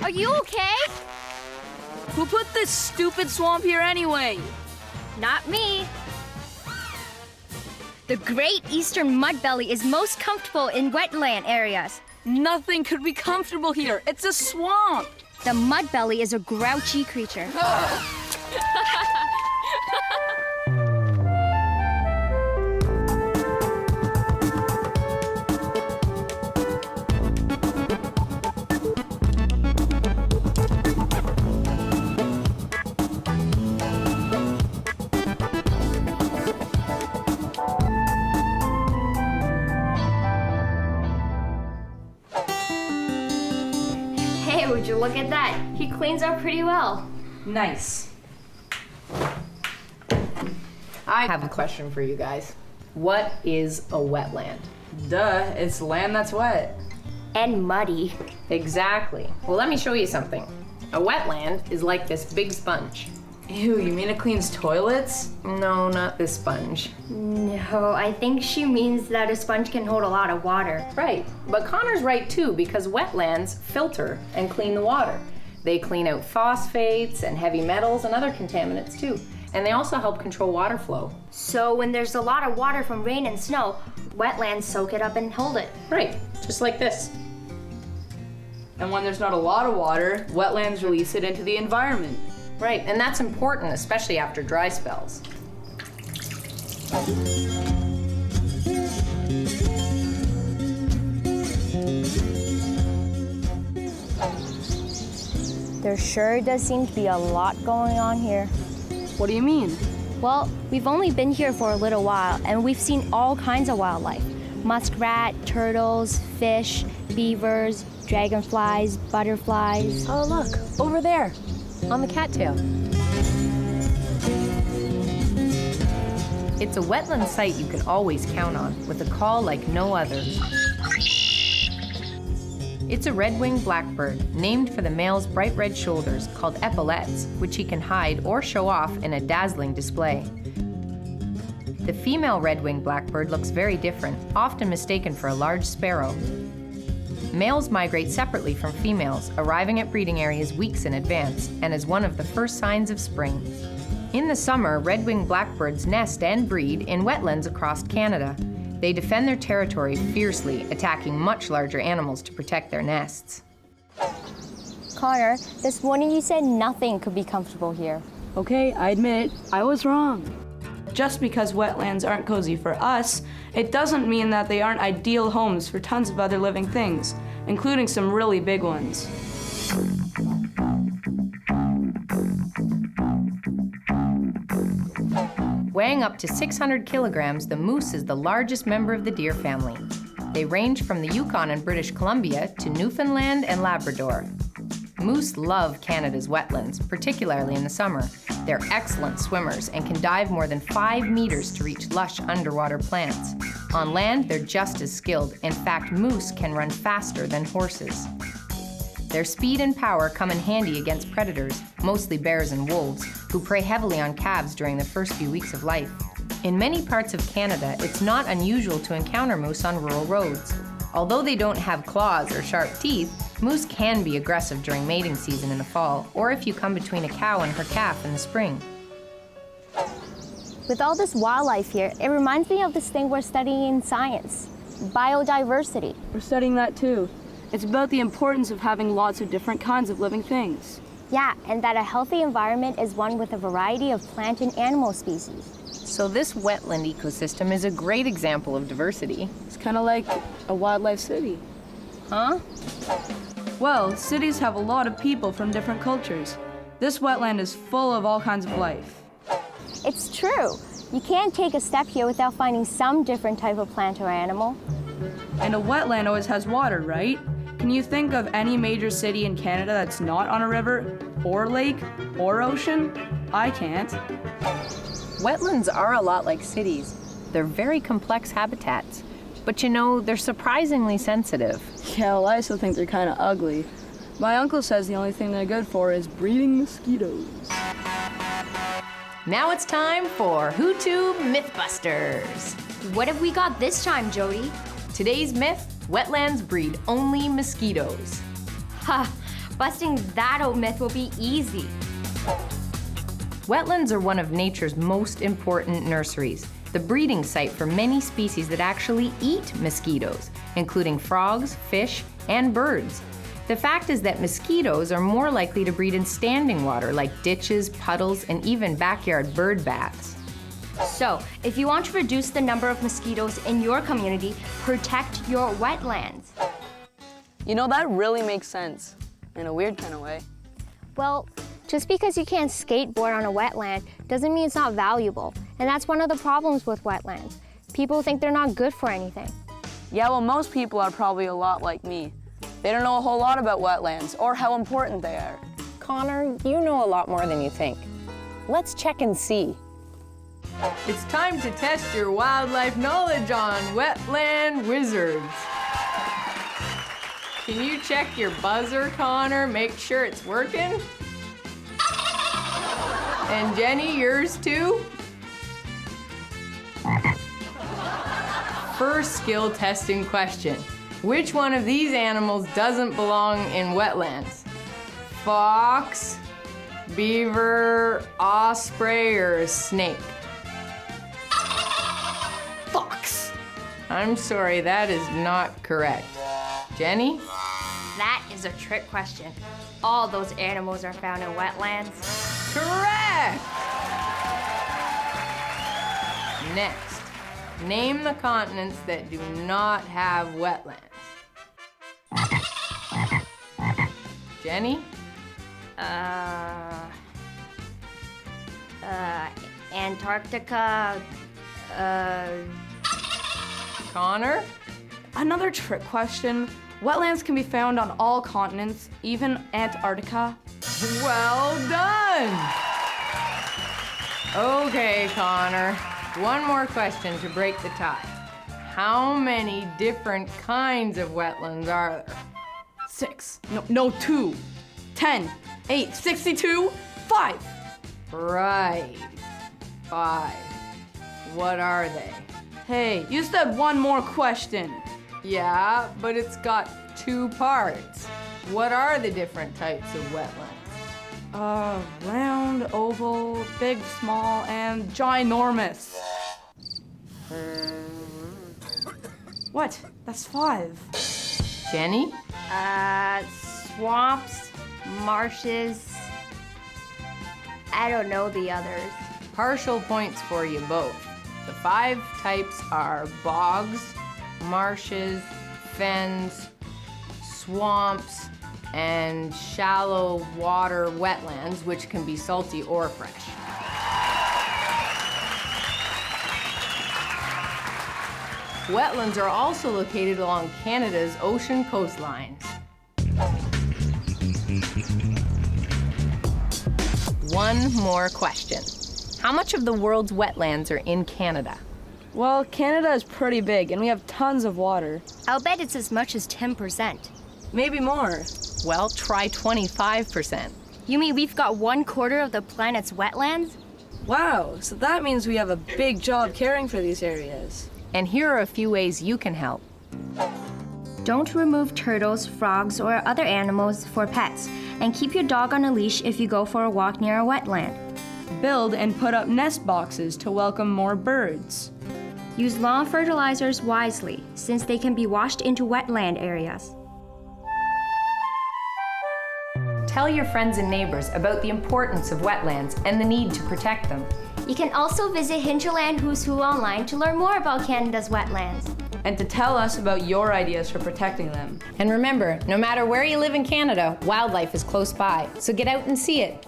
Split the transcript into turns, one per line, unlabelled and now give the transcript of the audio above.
Are you okay?
Who put this stupid swamp here anyway?
Not me. The Great Eastern Mudbelly is most comfortable in wetland areas.
Nothing could be comfortable here. It's a swamp.
The mudbelly is a grouchy creature. Hey, would you look at that? He cleans up pretty well.
Nice.
I have a question for you guys. What is a wetland?
Duh, it's land that's wet.
And muddy.
Exactly. Well, let me show you something. A wetland is like this big sponge.
Ew, you mean it cleans toilets?
No, not this sponge.
No, I think she means that a sponge can hold a lot of water.
Right, but Connor's right too, because wetlands filter and clean the water. They clean out phosphates and heavy metals and other contaminants too. And they also help control water flow.
So when there's a lot of water from rain and snow, wetlands soak it up and hold it.
Right, just like this.
And when there's not a lot of water, wetlands release it into the environment.
Right, and that's important, especially after dry spells.
There sure does seem to be a lot going on here.
What do you mean?
Well, we've only been here for a little while, and we've seen all kinds of wildlife. Muskrat, turtles, fish, beavers, dragonflies, butterflies.
Oh, look, over there, on the cattail. It's a wetland site you can always count on, with a call like no other. It's a red-winged blackbird, named for the male's bright red shoulders, called epaulettes, which he can hide or show off in a dazzling display. The female red-winged blackbird looks very different, often mistaken for a large sparrow. Males migrate separately from females, arriving at breeding areas weeks in advance, and is one of the first signs of spring. In the summer, red-winged blackbirds nest and breed in wetlands across Canada. They defend their territory fiercely, attacking much larger animals to protect their nests.
Connor, this morning you said nothing could be comfortable here.
Okay, I admit, I was wrong. Just because wetlands aren't cozy for us, it doesn't mean that they aren't ideal homes for tons of other living things, including some really big ones.
Weighing up to 600 kilograms, the moose is the largest member of the deer family. They range from the Yukon and British Columbia to Newfoundland and Labrador. Moose love Canada's wetlands, particularly in the summer. They're excellent swimmers and can dive more than 5 meters to reach lush underwater plants. On land, they're just as skilled. In fact, moose can run faster than horses. Their speed and power come in handy against predators, mostly bears and wolves, who prey heavily on calves during the first few weeks of life. In many parts of Canada, it's not unusual to encounter moose on rural roads. Although they don't have claws or sharp teeth, moose can be aggressive during mating season in the fall, or if you come between a cow and her calf in the spring.
With all this wildlife here, it reminds me of this thing we're studying in science, biodiversity.
We're studying that too. It's about the importance of having lots of different kinds of living things.
Yeah, and that a healthy environment is one with a variety of plant and animal species.
So this wetland ecosystem is a great example of diversity.
It's kind of like a wildlife city.
Huh?
Well, cities have a lot of people from different cultures. This wetland is full of all kinds of life.
It's true. You can't take a step here without finding some different type of plant or animal.
And a wetland always has water, right? Can you think of any major city in Canada that's not on a river, or lake, or ocean? I can't.
Wetlands are a lot like cities. They're very complex habitats. But you know, they're surprisingly sensitive.
Yeah, well, I also think they're kind of ugly. My uncle says the only thing they're good for is breeding mosquitoes.
Now it's time for Who-Tube Mythbusters.
What have we got this time, Jody?
Today's myth, wetlands breed only mosquitoes.
Ha! Busting that old myth will be easy.
Wetlands are one of nature's most important nurseries, the breeding site for many species that actually eat mosquitoes, including frogs, fish, and birds. The fact is that mosquitoes are more likely to breed in standing water like ditches, puddles, and even backyard bird baths.
So, if you want to reduce the number of mosquitoes in your community, protect your wetlands.
You know, that really makes sense, in a weird kind of way.
Well, just because you can't skateboard on a wetland doesn't mean it's not valuable. And that's one of the problems with wetlands. People think they're not good for anything.
Yeah, well, most people are probably a lot like me. They don't know a whole lot about wetlands or how important they are.
Connor, you know a lot more than you think. Let's check and see.
It's time to test your wildlife knowledge on Wetland Wizards. Can you check your buzzer, Connor? Make sure it's working? And Jenny, yours too? First skill testing question. Which one of these animals doesn't belong in wetlands? Fox, beaver, osprey, or snake? Fox. I'm sorry, that is not correct. Jenny?
That is a trick question. All those animals are found in wetlands.
Correct! Next, name the continents that do not have wetlands. Jenny?
Antarctica,
Connor?
Another trick question. Wetlands can be found on all continents, even Antarctica.
Well done! Okay, Connor. One more question to break the tie. How many different kinds of wetlands are there?
6. No, 2. 10. 8. 62. 5.
Right. 5. What are they?
Hey, you said one more question.
Yeah, but it's got 2 parts. What are the different types of wetlands?
Round, oval, big, small, and ginormous. What? That's 5.
Jenny?
swamps, marshes. I don't know the others.
Partial points for you both. The 5 types are bogs, marshes, fens, swamps, and shallow water wetlands, which can be salty or fresh. Wetlands are also located along Canada's ocean coastlines. One more question. How much of the world's wetlands are in Canada?
Well, Canada is pretty big, and we have tons of water.
I'll bet it's as much as 10%.
Maybe more.
Well, try 25%.
You mean we've got 1/4 of the planet's wetlands?
Wow, so that means we have a big job caring for these areas.
And here are a few ways you can help.
Don't remove turtles, frogs, or other animals for pets, and keep your dog on a leash if you go for a walk near a wetland.
Build and put up nest boxes to welcome more birds.
Use lawn fertilizers wisely, since they can be washed into wetland areas.
Tell your friends and neighbors about the importance of wetlands and the need to protect them.
You can also visit Hinterland Who's Who online to learn more about Canada's wetlands.
And to tell us about your ideas for protecting them.
And remember, no matter where you live in Canada, wildlife is close by, so get out and see it.